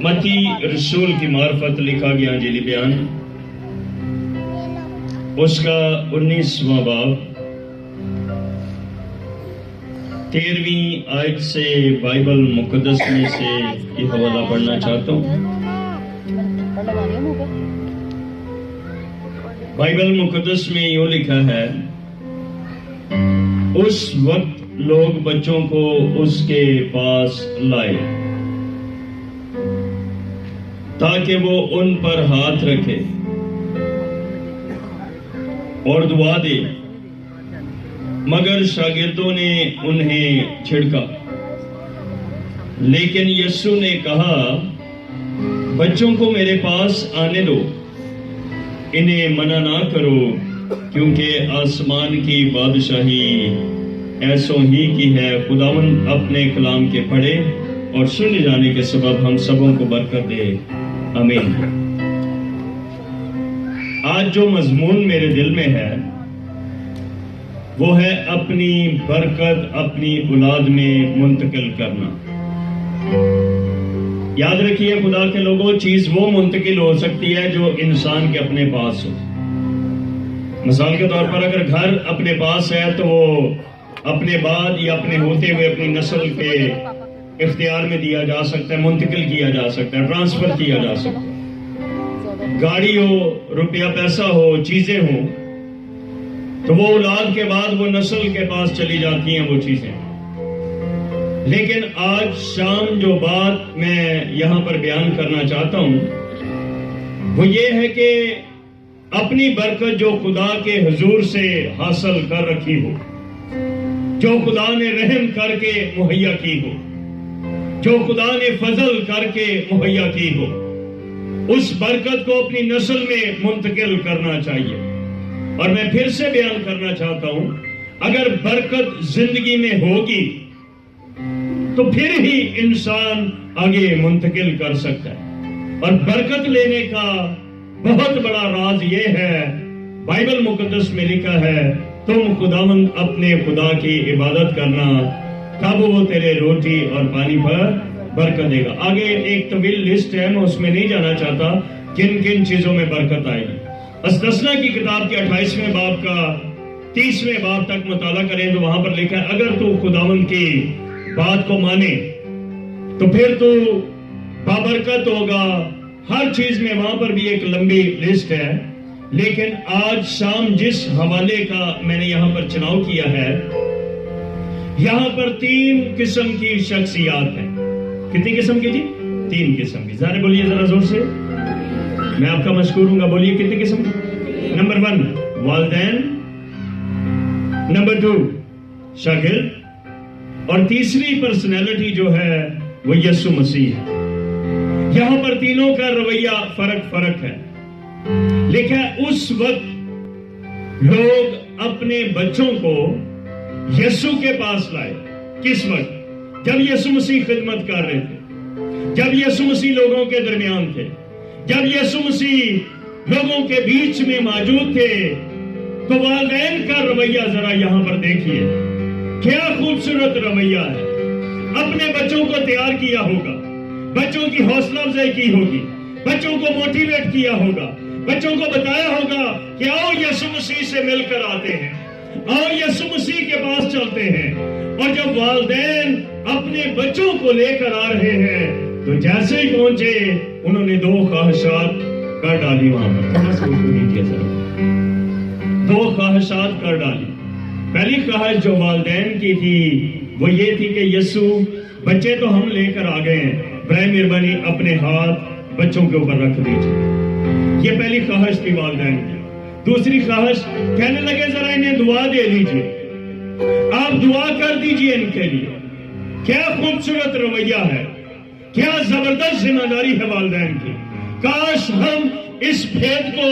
متی رسول کی معرفت لکھا گیا انجیلی بیان، اس کا 19واں باب 13ویں آیت سے بائبل مقدس میں سے یہ حوالہ پڑھنا چاہتا ہوں۔ بائبل مقدس میں یوں لکھا ہے، اس وقت لوگ بچوں کو اس کے پاس لائے تاکہ وہ ان پر ہاتھ رکھے اور دعا دے، مگر شاگردوں نے انہیں چھڑکا۔ لیکن یسوع نے کہا، بچوں کو میرے پاس آنے دو، انہیں منع نہ کرو، کیونکہ آسمان کی بادشاہی ایسوں ہی کی ہے۔ خداوند اپنے کلام کے پڑھے اور سن جانے کے سبب ہم سبوں کو برکت دے، آمین۔ آج جو مضمون میرے دل میں ہے وہ ہے اپنی برکت اپنی اولاد میں منتقل کرنا۔ یاد رکھیے خدا کے لوگوں، چیز وہ منتقل ہو سکتی ہے جو انسان کے اپنے پاس ہو۔ مثال کے طور پر اگر گھر اپنے پاس ہے تو وہ اپنے بعد یا اپنے ہوتے ہوئے اپنی نسل کے اختیار میں دیا جا سکتا ہے، منتقل کیا جا سکتا ہے، ٹرانسفر کیا جا سکتا ہے۔ گاڑی ہو، روپیہ پیسہ ہو، چیزیں ہوں تو وہ اولاد کے بعد وہ نسل کے پاس چلی جاتی ہیں وہ چیزیں۔ لیکن آج شام جو بات میں یہاں پر بیان کرنا چاہتا ہوں وہ یہ ہے کہ اپنی برکت جو خدا کے حضور سے حاصل کر رکھی ہو، جو خدا نے رحم کر کے مہیا کی ہو، جو خدا نے فضل کر کے مہیا کی ہو، اس برکت کو اپنی نسل میں منتقل کرنا چاہیے۔ اور میں پھر سے بیان کرنا چاہتا ہوں، اگر برکت زندگی میں ہوگی تو پھر ہی انسان آگے منتقل کر سکتا ہے۔ اور برکت لینے کا بہت بڑا راز یہ ہے، بائبل مقدس میں لکھا ہے، تم خداوند اپنے خدا کی عبادت کرنا، تب وہ تیرے روٹی اور پانی پر برکت دے گا۔ آگے ایک طویل لسٹ ہے، میں اس میں نہیں جانا چاہتا کن کن چیزوں میں برکت آئے گی۔ استثنا کی کتاب کے 28ویں باب کا 30ویں باب تک مطالعہ کریں تو وہاں پر لکھا ہے، اگر تو خداوند کی بات کو مانے تو پھر تو بابرکت ہوگا۔ ہر چیز میں وہاں پر بھی ایک لمبی لسٹ ہے، لیکن آج شام جس حوالے کا میں نے یہاں پر چناؤ کیا ہے، یہاں پر 3 قسم کی شخصیات ہیں۔ کتنی قسم کی جی؟ 3 قسم کی۔ ذرا بولیے ذرا زور سے، میں آپ کا مشکور ہوں گا، بولیے کتنی قسم کی؟ نمبر 1 والدین، نمبر 2 شاگرد، اور تیسری پرسنالٹی جو ہے وہ یسوع مسیح ہے۔ یہاں پر تینوں کا رویہ فرق ہے۔ لکھا ہے اس وقت لوگ اپنے بچوں کو یسوع کے پاس لائے۔ کس وقت؟ جب یسوع مسیح خدمت کر رہے تھے، جب یسوع مسیح لوگوں کے درمیان تھے، جب یسوع مسیح لوگوں کے بیچ میں موجود تھے۔ تو والدین کا رویہ ذرا یہاں پر دیکھیے، کیا خوبصورت رویہ ہے۔ اپنے بچوں کو تیار کیا ہوگا، بچوں کی حوصلہ افزائی کی ہوگی، بچوں کو موٹیویٹ کیا ہوگا، بچوں کو بتایا ہوگا کہ آؤ یسوع مسیح سے مل کر آتے ہیں، آؤ یسوع مسیح کے پاس چلتے ہیں۔ اور جب والدین اپنے بچوں کو لے کر آ رہے ہیں تو جیسے ہی پہنچے انہوں نے 2 خواہشات کر ڈالی۔ وہاں پر 2 خواہشات کر ڈالی۔ پہلی خواہش جو والدین کی تھی وہ یہ تھی کہ یسوع، بچے تو ہم لے کر آ گئے ہیں، برائے مہربانی اپنے ہاتھ بچوں کے اوپر رکھ دیجیے۔ یہ پہلی خواہش تھی والدین کی۔ دوسری خواہش، کہنے لگے ذرا انہیں دعا دے دیجیے، آپ دعا کر دیجیے ان کے لیے۔ کیا خوبصورت رویہ ہے، کیا زبردست ذمہ داری ہے والدین کی۔ کاش ہم اس بھید کو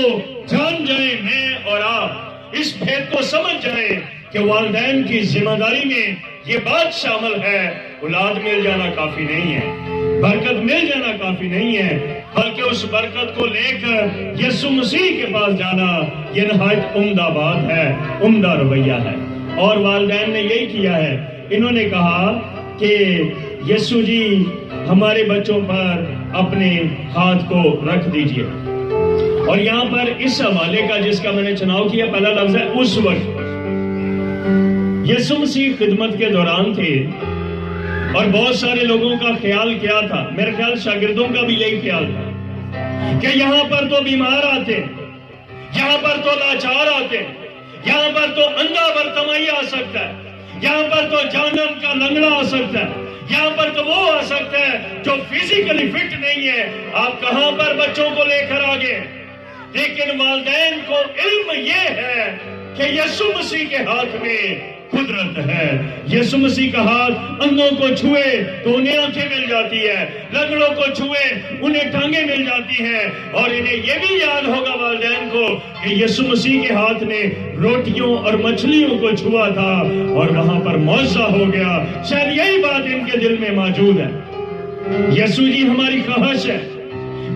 جان جائیں، میں اور آپ اس بھید کو سمجھ جائیں کہ والدین کی ذمہ داری میں یہ بات شامل ہے، اولاد مل جانا کافی نہیں ہے، برکت مل جانا کافی نہیں ہے، بلکہ اس برکت کو لے کر یسوع مسیح کے پاس جانا یہ نہایت عمدہ بات ہے، عمدہ رویہ ہے۔ اور والدین نے یہی کیا ہے، انہوں نے کہا کہ یسوع جی ہمارے بچوں پر اپنے ہاتھ کو رکھ دیجئے. اور یہاں پر اس حوالے کا جس کا میں نے چناؤ کیا پہلا لفظ ہے اس وقت. یسوع مسیح خدمت کے دوران تھے اور بہت سارے لوگوں کا خیال کیا تھا، میرے خیال شاگردوں کا بھی یہی خیال تھا کہ یہاں پر تو بیمار آتے، یہاں پر تو لاچار آتے، یہاں پر تو اندھا برتمائی آ سکتا ہے، یہاں پر تو جہنم کا لنگڑا آ سکتا ہے، یہاں پر تو وہ آ سکتا ہے جو فزیکلی فٹ نہیں ہے. آپ کہاں پر بچوں کو لے کر آگے؟ لیکن والدین کو علم یہ ہے کہ یسوع مسیح کے ہاتھ میں قدرت ہے. یسوع مسیح کا ہاتھ اندھوں کو چھوئے تو انہیں آنکھیں مل جاتی ہے، لنگڑوں کو چھوئے انہیں ٹانگیں مل جاتی ہیں. اور انہیں یہ بھی یاد ہوگا والدین کو کہ یسوع مسیح کے ہاتھ نے روٹیوں اور مچھلیوں کو چھوا تھا اور وہاں پر معجزہ ہو گیا. شاید یہی بات ان کے دل میں موجود ہے. یسوع جی ہماری خواہش ہے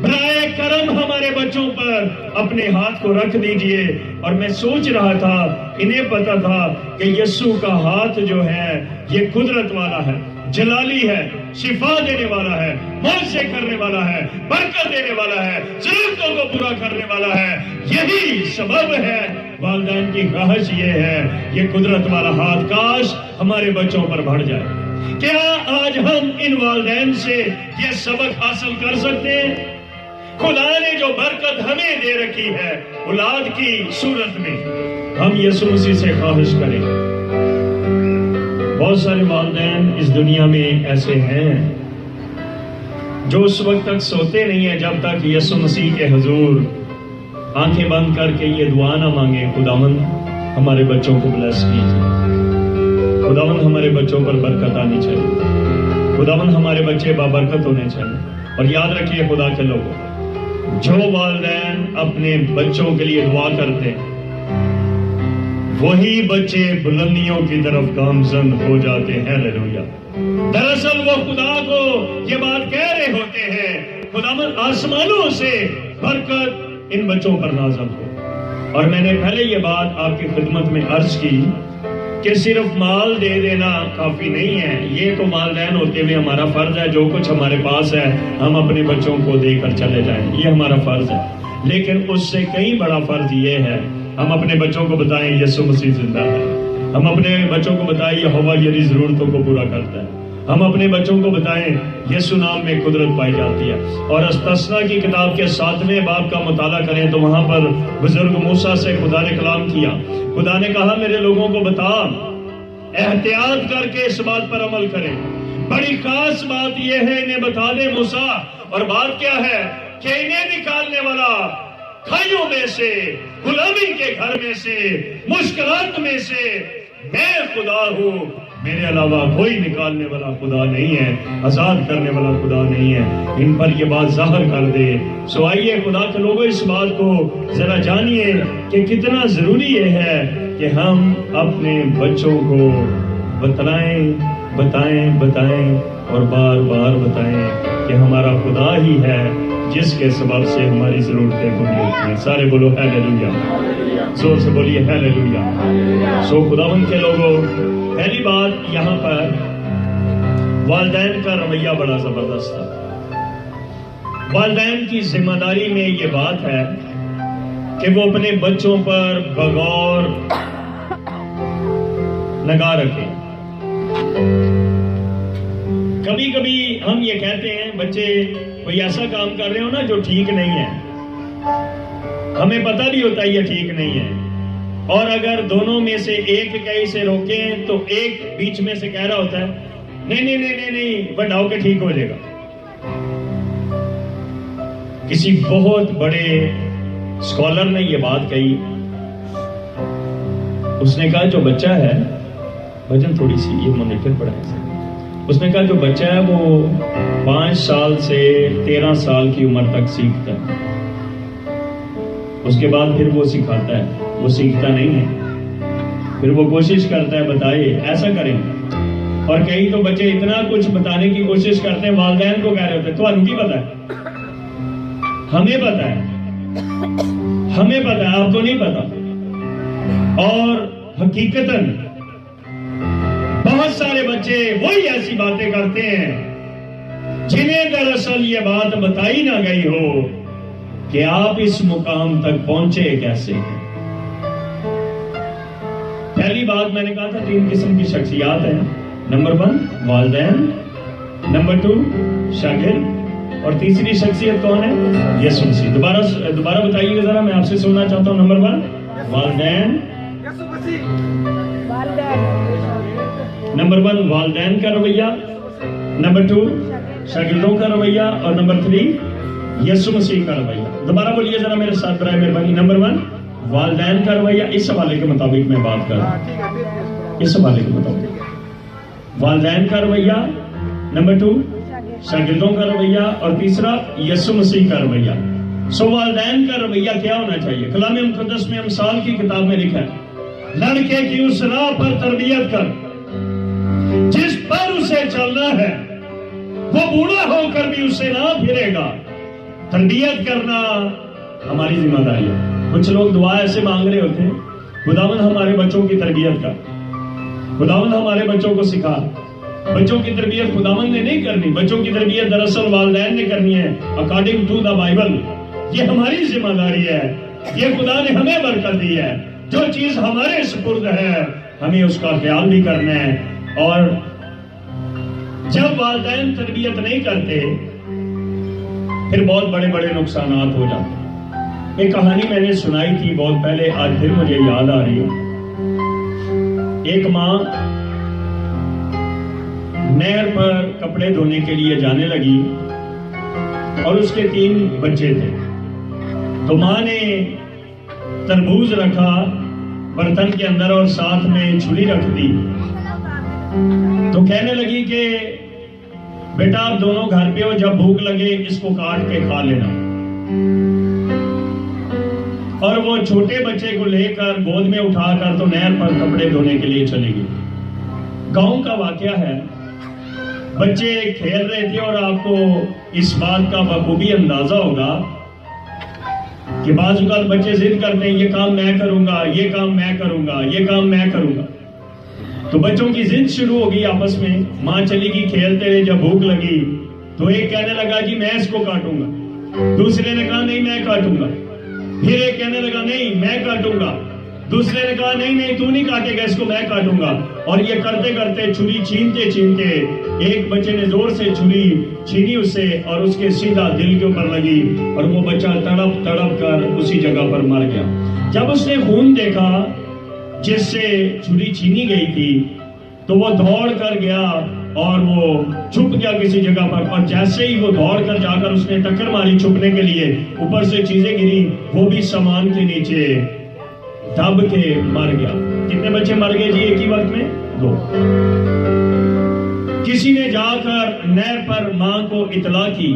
برائے کرم ہمارے بچوں پر اپنے ہاتھ کو رکھ دیجئے. اور میں سوچ رہا تھا، انہیں پتا تھا کہ یسوع کا ہاتھ جو ہے یہ قدرت والا ہے، جلالی ہے، شفا دینے والا ہے، معجزے کرنے والا ہے، برکت دینے والا ہے، ضرورتوں کو پورا کرنے والا ہے. یہی سبب ہے والدین کی خواہش یہ ہے یہ قدرت والا ہاتھ کاش ہمارے بچوں پر بڑھ جائے. کیا آج ہم ان والدین سے یہ سبق حاصل کر سکتے ہیں؟ خدا نے جو برکت ہمیں دے رکھی ہے اولاد کی صورت میں، ہم یسوع مسیح سے خواہش کریں. بہت سارے والدین اس دنیا میں ایسے ہیں جو اس وقت تک سوتے نہیں ہیں جب تک یسوع مسیح کے حضور آنکھیں بند کر کے یہ دعا نہ مانگے، خداوند ہمارے بچوں کو بلیس کیجیے، خداوند ہمارے بچوں پر برکت آنی چاہیے، خداوند ہمارے بچے بابرکت ہونے چاہیے. اور یاد رکھیے خدا کے لوگوں، جو والدین اپنے بچوں کے لیے دعا کرتے وہی بچے بلندیوں کی طرف گامزن ہو جاتے ہیں. ہلیلویا. دراصل وہ خدا کو یہ بات کہہ رہے ہوتے ہیں خداوند آسمانوں سے برکت ان بچوں پر نازل ہو. اور میں نے پہلے یہ بات آپ کی خدمت میں عرض کی کہ صرف مال دے دینا کافی نہیں ہے. یہ تو والدین ہوتے ہوئے ہمارا فرض ہے جو کچھ ہمارے پاس ہے ہم اپنے بچوں کو دے کر چلے جائیں، یہ ہمارا فرض ہے. لیکن اس سے کئی بڑا فرض یہ ہے ہم اپنے بچوں کو بتائیں یسوع مسیح زندہ ہے. ہم اپنے بچوں کو بتائیں یہوہ یری ضرورتوں کو پورا کرتا ہے. ہم اپنے بچوں کو بتائیں یسوع نام میں قدرت پائی جاتی ہے. اور استثنا کی کتاب کے 7ویں باب کا مطالعہ کریں تو وہاں پر بزرگ موسیٰ سے خدا نے کلام کیا. خدا نے کہا میرے لوگوں کو بتا، احتیاط کر کے اس بات پر عمل کریں. بڑی خاص بات یہ ہے انہیں بتا دے موسیٰ. اور بات کیا ہے کہ انہیں نکالنے والا کھائیوں میں سے، غلامی کے گھر میں سے، مشکلات میں سے میں خدا ہوں، میرے علاوہ کوئی نکالنے والا خدا نہیں ہے، آزاد کرنے والا خدا نہیں ہے. ان پر یہ بات ظاہر کر دے. سو آئیے خدا کے لوگوں اس بات کو ذرا جانیے کہ کتنا ضروری یہ ہے کہ ہم اپنے بچوں کو بتائیں اور بار بار بتائیں کہ ہمارا خدا ہی ہے جس کے سبب سے ہماری ضرورتیں پوری ہوتی ہیں. سارے بولو ہیلیلویا، زور سے بولیے ہیلیلویا. سو خداوند کے لوگوں، پہلی بات یہاں پر والدین کا رویہ بڑا زبردست تھا. والدین کی ذمہ داری میں یہ بات ہے کہ وہ اپنے بچوں پر بغور نگاہ رکھیں. کبھی کبھی ہم یہ کہتے ہیں بچے کوئی ایسا کام کر رہے ہو نا جو ٹھیک نہیں ہے، ہمیں پتہ بھی ہوتا ہے یہ ٹھیک نہیں ہے، اور اگر دونوں میں سے ایک کہیں سے روکیں تو ایک بیچ میں سے کہہ رہا ہوتا ہے نہیں بڑا ہو کے ٹھیک ہو جائے گا. کسی بہت بڑے اسکالر نے یہ بات کہی. اس نے کہا جو بچہ ہے، بھجن تھوڑی سی یہ مونیٹر پڑا ہے، اس نے کہا جو بچہ ہے وہ 5 سال سے 13 سال کی عمر تک سیکھتا ہے، اس کے بعد پھر وہ سکھاتا ہے، وہ سیکھتا نہیں ہے، پھر وہ کوشش کرتا ہے بتائے ایسا کریں. اور کئی تو بچے اتنا کچھ بتانے کی کوشش کرتے ہیں والدین کو کہہ رہے ہوتے ہیں تو آپ کی پتہ ہے، ہمیں پتہ ہے آپ کو نہیں پتا. اور حقیقتاً بہت سارے بچے وہی ایسی باتیں کرتے ہیں جنہیں دراصل یہ بات بتائی نہ گئی ہو کہ آپ اس مقام تک پہنچے کیسے ہیں۔ پہلی بات میں نے کہا تھا 3 قسم کی شخصیات ہیں۔ نمبر 1 والدین، نمبر 2 شاگرد، اور تیسری شخصیت کون ہے؟ یسوع مسیح۔ دوبارہ بتائیے گا ذرا، میں آپ سے سننا چاہتا ہوں۔ نمبر 1 والدین، نمبر 1 والدین کا رویہ، نمبر 2 شاگردوں کا رویہ، اور نمبر 3 یسوع مسیح کا رویہ۔ دوبارہ بولیے ذرا میرے ساتھ برائے مہربانی۔ نمبر 1 والدین کا رویہ، اس حوالے کے مطابق میں بات کر رہا ہوں، اس حوالے کے مطابق والدین کا رویہ، نمبر 2 شاگردوں کا رویہ، اور تیسرا یسوع مسیح کا رویہ۔ والدین کا رویہ کیا ہونا چاہیے؟ کلام مقدس میں امثال کی کتاب میں لکھا ہے، لڑکے کی اس راہ پر تربیت کر جس پر اسے چلنا ہے، وہ بوڑھا ہو کر بھی اسے نہ پھرے گا۔ تربیت کرنا ہماری ذمہ داری ہے۔ کچھ لوگ دعا ایسے مانگ رہے ہوتے ہیں، خداوند ہمارے بچوں کی تربیت کر، خداوند ہمارے بچوں کو سکھا۔ بچوں کی تربیت خداوند نے نہیں کرنی، بچوں کی تربیت دراصل والدین نے کرنی ہے اکارڈنگ ٹو دا بائبل۔ یہ ہماری ذمہ داری ہے، یہ خدا نے ہمیں برکت دی ہے۔ جو چیز ہمارے سپرد ہے ہمیں اس کا خیال بھی کرنا ہے۔ اور جب والدین تربیت نہیں کرتے پھر بہت بڑے بڑے نقصانات ہو جاتے ہیں۔ ایک کہانی میں نے سنائی تھی بہت پہلے، آج پھر مجھے یاد آ رہی ہے۔ ایک ماں نہر پر کپڑے دھونے کے لیے جانے لگی اور اس کے 3 بچے تھے۔ تو ماں نے تربوز رکھا برتن کے اندر اور ساتھ میں چھری رکھ دی۔ تو کہنے لگی کہ بیٹا آپ دونوں گھر پہ ہو، جب بھوک لگے اس کو کاٹ کے کھا لینا۔ اور وہ چھوٹے بچے کو لے کر گود میں اٹھا کر تو نہر پر کپڑے دھونے کے لیے چلے گئی۔ گاؤں کا واقعہ ہے، بچے کھیل رہے تھے اور آپ کو اس بات کا بخوبی اندازہ ہوگا کہ بعض اوقات بچے ضد کرتے ہیں یہ کام میں کروں گا، یہ کام میں کروں گا، یہ کام میں کروں گا۔ تو بچوں کی ضد شروع ہوگی آپس میں، ماں چلی گئی کھیلتے رہے، جب بھوک لگی تو ایک کہنے لگا جی میں اس کو کاٹوں گا، دوسرے نے کہا نہیں میں کاٹوں گا، پھر ایک کہنے لگا نہیں میں کاٹوں گا، دوسرے نے کہا نہیں تو نہیں کاٹے گا، اس کو میں کاٹوں گا۔ اور یہ کرتے کرتے چھری چھینتے چھینتے ایک بچے نے زور سے چھری چھینی اس سے اور اس کے سیدھا دل کے اوپر لگی اور وہ بچہ تڑپ تڑپ کر اسی جگہ پر مر گیا۔ جب اس نے خون دیکھا جس سے چھری چھینی گئی تھی تو وہ دوڑ کر گیا اور وہ چھپ گیا کسی جگہ پر، اور جیسے ہی وہ دوڑ کر جا کر اس نے ٹکر ماری چھپنے کے لیے، اوپر سے چیزیں گری، وہ بھی سامان کے نیچے دب کے مر گیا۔ کتنے بچے مر گئے جی ایک ہی وقت میں؟ 2۔ کسی نے جا کر نہر پر ماں کو اطلاع کی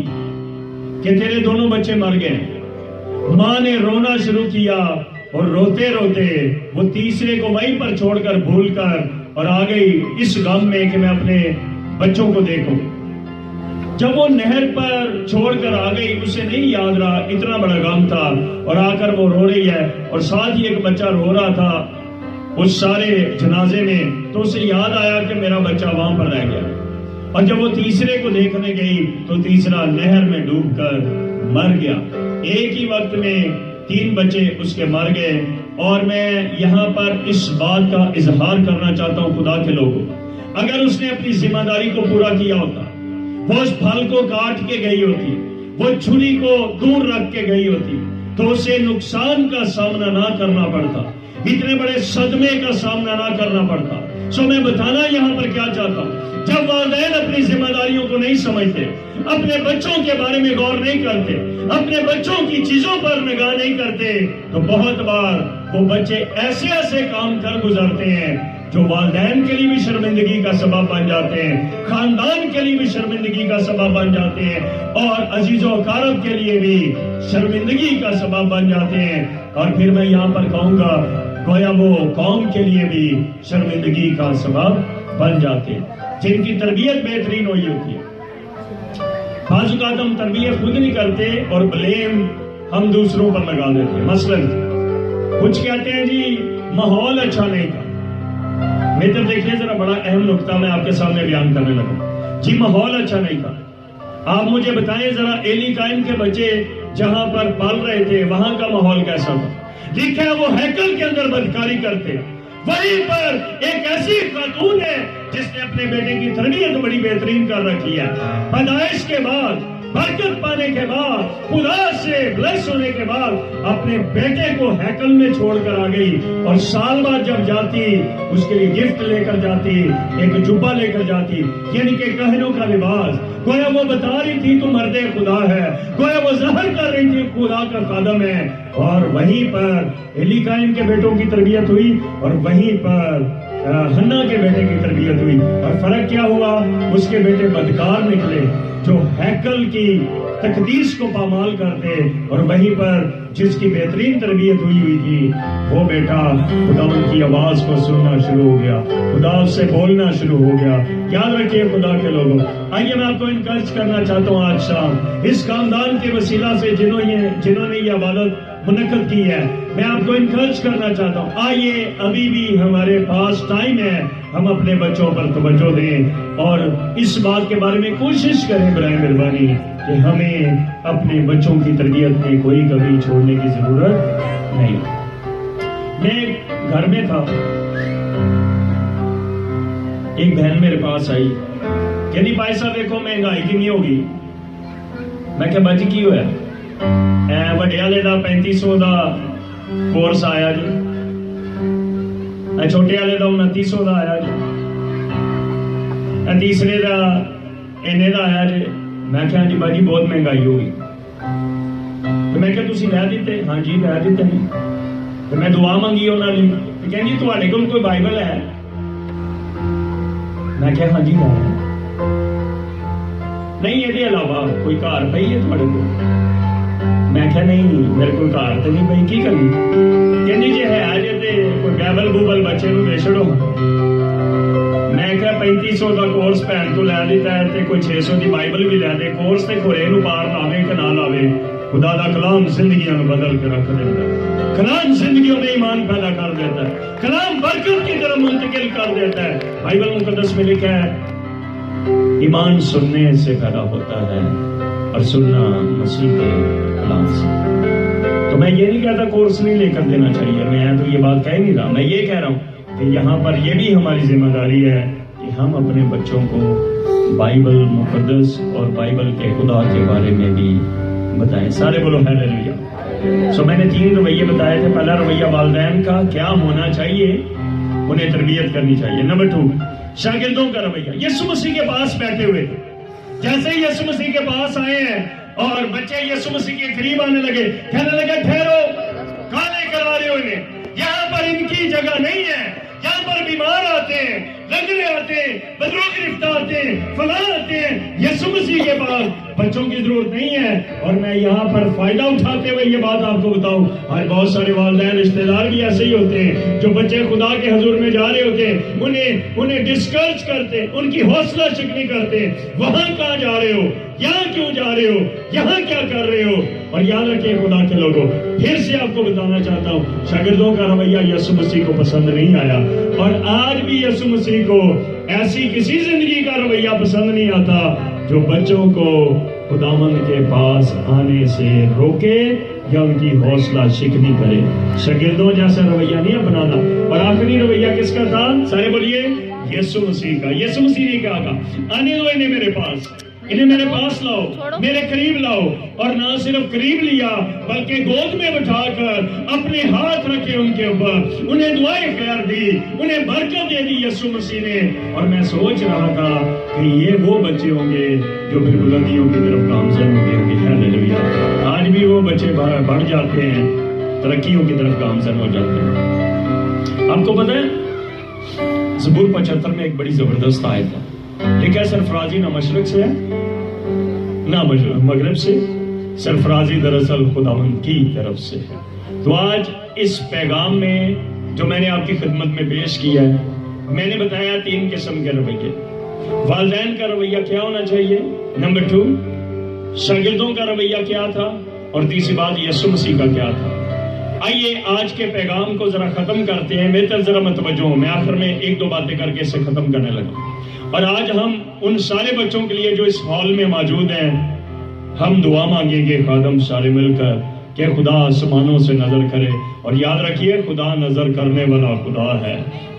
کہ تیرے دونوں بچے مر گئے۔ ماں نے رونا شروع کیا اور روتے روتے وہ تیسرے کو وہیں پر چھوڑ کر بھول کر اور آ گئی اس غم میں کہ میں اپنے بچوں کو دیکھوں۔ جب وہ نہر پر چھوڑ کر آ گئی اسے نہیں یاد رہا، اتنا بڑا غم تھا، اور آ کر وہ رو رہی ہے اور ساتھ ہی ایک بچہ رو رہا تھا اس سارے جنازے میں، تو اسے یاد آیا کہ میرا بچہ وہاں پر رہ گیا۔ اور جب وہ تیسرے کو دیکھنے گئی تو تیسرا نہر میں ڈوب کر مر گیا۔ ایک ہی وقت میں 3 بچے اس کے مر گئے۔ اور میں یہاں پر اس بات کا اظہار کرنا چاہتا ہوں خدا کے لوگوں، اگر اس نے اپنی ذمہ داری کو پورا کیا ہوتا، وہ اس پھل کو کاٹ کے گئی ہوتی، وہ چھری کو دور رکھ کے گئی ہوتی، تو اسے نقصان کا سامنا نہ کرنا پڑتا، اتنے بڑے صدمے کا سامنا نہ کرنا پڑتا۔ میں بتانا یہاں پر کیا چاہتا ہوں، جب والدین اپنی ذمہ داریوں کو نہیں سمجھتے، اپنے بچوں کے بارے میں غور نہیں کرتے، اپنے بچوں کی چیزوں پر نگاہ نہیں کرتے، تو بہت بار وہ بچے ایسے ایسے کام کر گزرتے ہیں جو والدین کے لیے بھی شرمندگی کا سبب بن جاتے ہیں، خاندان کے لیے بھی شرمندگی کا سبب بن جاتے ہیں، اور عزیز و اقارب کے لیے بھی شرمندگی کا سبب بن جاتے ہیں۔ اور پھر میں یہاں پر کہوں گا گویا وہ قوم کے لیے بھی شرمندگی کا سبب بن جاتے ہیں جن کی تربیت بہترین ہوئی ہوتی ہے۔ بعض اوقات ہم تربیت خود نہیں کرتے اور بلیم ہم دوسروں پر لگا دیتے ہیں۔ مثلا کچھ کہتے ہیں جی ماحول اچھا نہیں تھا۔ میرے دیکھیے ذرا بڑا اہم نقطہ میں آپ کے سامنے بیان کرنے لگا، جی ماحول اچھا نہیں تھا۔ آپ مجھے بتائیں ذرا ایلی قائم کے بچے جہاں پر پال رہے تھے وہاں کا ماحول کیسا تھا؟ لکھا ہے وہ ہیکل کے اندر بدکاری کرتے، وہیں پر ایک ایسی خاتون ہے جس نے اپنے بیٹے کی تربیت بڑی بہترین کر رکھی ہے، پیدائش کے بعد، برکت پانے کے بعد، خدا سے بلیس ہونے کے بعد اپنے بیٹے کو ہیکل میں چھوڑ کر آ گئی، اور سال بعد جب جاتی اس کے لیے گفٹ لے کر جاتی، ایک جبہ لے کر جاتی، یعنی کہ کہنوں کا لباس، گویا وہ بتا رہی تھی تو مرد خدا ہے، گویا وہ ظاہر کر رہی تھی خدا کا خادم ہے۔ اور وہیں پر ایلی قائم کے بیٹوں کی تربیت ہوئی، اور وہیں پر حنا کے بیٹے کی تربیت ہوئی، اور فرق کیا ہوا؟ اس کے بیٹے بدکار نکلے جو ہیکل کی تقدیس کو پامال کرتے، اور وہیں پر جس کی بہترین تربیت ہوئی تھی وہ بیٹا خدا کی آواز کو سننا شروع ہو گیا، خدا سے بولنا شروع ہو گیا۔ یاد رکھیے خدا کے لوگوں، آئیے میں آپ کو انکریج کرنا چاہتا ہوں آج شام اس خاندان کے وسیلہ سے جنہوں نے یہ عبادت منعقد کی ہے، میں آپ کو انکریج کرنا چاہتا ہوں، آئیے ابھی بھی ہمارے پاس ٹائم ہے، ہم اپنے بچوں پر توجہ دیں اور اس بات کے بارے میں کوشش کریں برائے مہربانی کہ ہمیں اپنے بچوں کی تربیت میں کوئی کمی چھوڑنے کی ضرورت نہیں۔ میں گھر میں تھا، ایک بہن میرے پاس آئی، کہنی بھائی صاحب دیکھو مہنگائی کنی ہوگی۔ میں کہ باجی کی ہوا وڈے والے دا 3500 دا کورس آیا جی، چھوٹے والے دا 2900 دا آیا جی، تیسرے دا اینے دا آیا جی۔ میں کہا جی باجی بہت مہنگائی ہوگی۔ تو میں کہا تسی لے دیتے؟ ہاں جی لے دیتے ہیں۔ تو میں دعا منگی انہوں نے، کہیں جی تواڈے کول کوئی بائبل ہے؟ میں کہا ہاں جی ہے۔ نہیں یہ علاوہ کوئی کار پئی ہے تواڈے کول؟ میں کہا نہیں میرے کوئی کار تو نہیں پئی، کی کرنی؟ کہنی جی ہے جی تے کوئی بائبل بوبل بچے نو دے چھڑو۔ میں کہا 3500 کا کورس بھن تو لے دیتا ہے تے کوئی 600 کی بائبل بھی لے دے، کورس تے کھورے نو پار لاوے کہ نہ لاوے، خدا دا کلام زندگیاں نو بدل کے رکھ دیتا ہے، کلام زندگیوں میں ایمان پیدا کر دیتا ہے، کلام برکت کی طرف منتقل کر دیتا ہے۔ بائبل مقدس میں لکھا ہے ایمان سننے سے پیدا ہوتا ہے اور سننا مسیح کے کلام سے۔ تو میں یہ نہیں کہتا کورس نہیں لے کر دینا چاہیے، میں تو یہ بات کہہ نہیں رہا، میں یہ کہہ رہا ہوں کہ یہاں پر یہ بھی ہماری ذمہ داری ہے کہ ہم اپنے بچوں کو بائبل مقدس اور بائبل کے خدا کے بارے میں بھی بتائیں۔ سارے بولو ہیلیلویا۔ سو میں نے 3 رویے بتائے تھے۔ پہلا رویہ والدین کا کیا ہونا چاہیے، انہیں تربیت کرنی چاہیے۔ نمبر 2 شاگردوں کا رویہ۔ یسوع مسیح کے پاس بیٹھے ہوئے تھے، جیسے ہی یسوع مسیح کے پاس آئے ہیں اور بچے یسوع مسیح کے قریب آنے لگے، کہنے لگے ٹھہرو، کہاں لے کر آ رہے ہو انہیں؟ یہاں پر ان کی جگہ نہیں ہے، یہاں پر بیمار آتے ہیں، لنگڑے آتے ہیں، بدرو گرفتہ آتے ہیں، فلاں آتے ہیں، یسوع مسیح کے پاس بچوں کی ضرورت نہیں ہے۔ اور میں یہاں پر فائدہ اٹھاتے ہوئے یہ بات آپ کو بتاؤں، آج بہت سارے والدین رشتہ دار بھی ایسے ہی ہوتے ہیں جو بچے خدا کے حضور میں جا رہے ہوتے ہیں، انہیں ڈسکرج کرتے، ان کی حوصلہ شکنی کرتے، وہاں کہاں جا رہے ہو، یہاں کیوں جا رہے ہو، یہاں کیا کر رہے ہو؟ اور یاد رکھیں خدا کے لوگوں، پھر سے آپ کو بتانا چاہتا ہوں شاگردوں کا رویہ یسوع مسیح کو پسند نہیں آیا، اور آج بھی یسوع مسیح کو ایسی کسی زندگی کا رویہ پسند نہیں آتا جو بچوں کو خداوند کے پاس آنے سے روکے یا ان کی حوصلہ شکنی کرے۔ شاگردوں جیسا رویہ نہیں اپنانا۔ اور آخری رویہ کس کا تھا؟ سارے بولیے یسوع مسیح کا۔ یسوع مسیح نے کہا آنے دو انہیں میرے پاس، انہیں میرے پاس لاؤ، میرے قریب لاؤ، اور نہ صرف قریب لیا بلکہ گود میں بٹھا کر اپنے ہاتھ رکھے ان کے اوپر، انہیں دعائیں خیر دی، انہیں برکت دے دی یسوع مسیح نے۔ اور میں سوچ رہا تھا کہ یہ وہ بچے ہوں گے جو پھر بلندیوں کی طرف گامزن ہوں گے۔ ہیلیلویا۔ آج بھی وہ بچے بڑھ جاتے ہیں، ترقیوں کی طرف گامزن ہو جاتے ہیں۔ آپ کو پتہ ہے زبور 75 میں ایک بڑی زبردست آیت ہے، لکھا سرفرازی نہ مشرق سے ہے نہ مغرب سے، سرفرازی دراصل خداوند کی طرف سے ہے۔ تو آج اس پیغام میں جو میں نے آپ کی خدمت میں پیش کیا ہے، میں نے بتایا 3 قسم کے رویے۔ والدین کا رویہ کیا ہونا چاہیے، نمبر 2 شاگردوں کا رویہ کیا تھا، اور تیسری بات یسوع مسیح کا کیا تھا۔ آئیے آج کے پیغام کو ذرا ختم کرتے ہیں. میری طرف ذرا متوجہ ہوں. میں آخر میں ایک دو باتیں کر کے اسے ختم کرنے لگا. اور آج ہم ان سارے بچوں کے لیے جو اس ہال میں موجود ہیں, ہم دعا مانگیں گے خادم سارے مل کر کہ خدا آسمانوں سے نظر کرے. اور یاد رکھیے خدا نظر کرنے والا خدا ہے.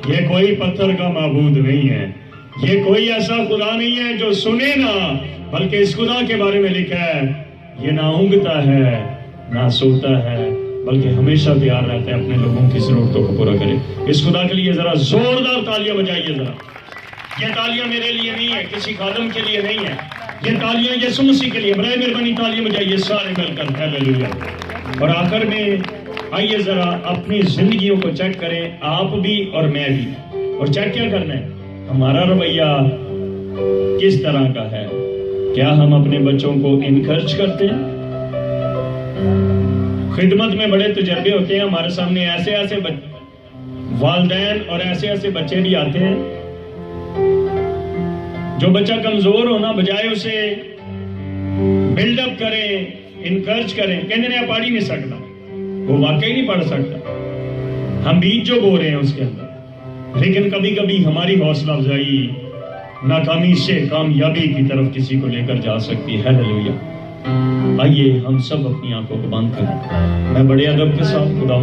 یہ کوئی پتھر کا معبود نہیں ہے. یہ کوئی ایسا خدا نہیں ہے جو سنے نہ, بلکہ اس خدا کے بارے میں لکھا ہے یہ نہ اونگتا ہے نہ سوتا ہے, بلکہ ہمیشہ تیار رہتا ہے اپنے لوگوں کی ضرورتوں کو پورا کرے. اس خدا کے لیے ذرا زوردار تالیاں بجائیے. ذرا یہ تالیاں میرے لیے نہیں ہے, کسی خادم کے لیے نہیں ہے, یہ تالیاں یسوع مسیح کے لیے. برائے مہربانی تالیاں بجائیے سارے مل کر. ہیلیلویا. اور آخر میں آئیے ذرا اپنی زندگیوں کو چیک کریں, آپ بھی اور میں بھی. اور چیک کیا کرنا ہے, ہمارا رویہ کس طرح کا ہے. کیا ہم اپنے بچوں کو انکرج کرتے ہیں؟ خدمت میں بڑے تجربے ہوتے ہیں. ہمارے سامنے ایسے ایسے والدین اور ایسے ایسے بچے بھی آتے ہیں جو بچہ کمزور ہونا بجائے اسے بلڈ اپ کریں, انکرج کریں, کہنے نہیں پڑھ ہی نہیں سکتا, وہ واقعی نہیں پڑھ سکتا. ہم بیج جو بو رہے ہیں اس کے اندر. لیکن کبھی کبھی ہماری حوصلہ افزائی ناکامی سے کامیابی کی طرف کسی کو لے کر جا سکتی ہے. ہیلیلویا. آئیے ہم سب اپنی آنکھوں کو بند کریں. میں بڑے ادب کے ساتھ خدا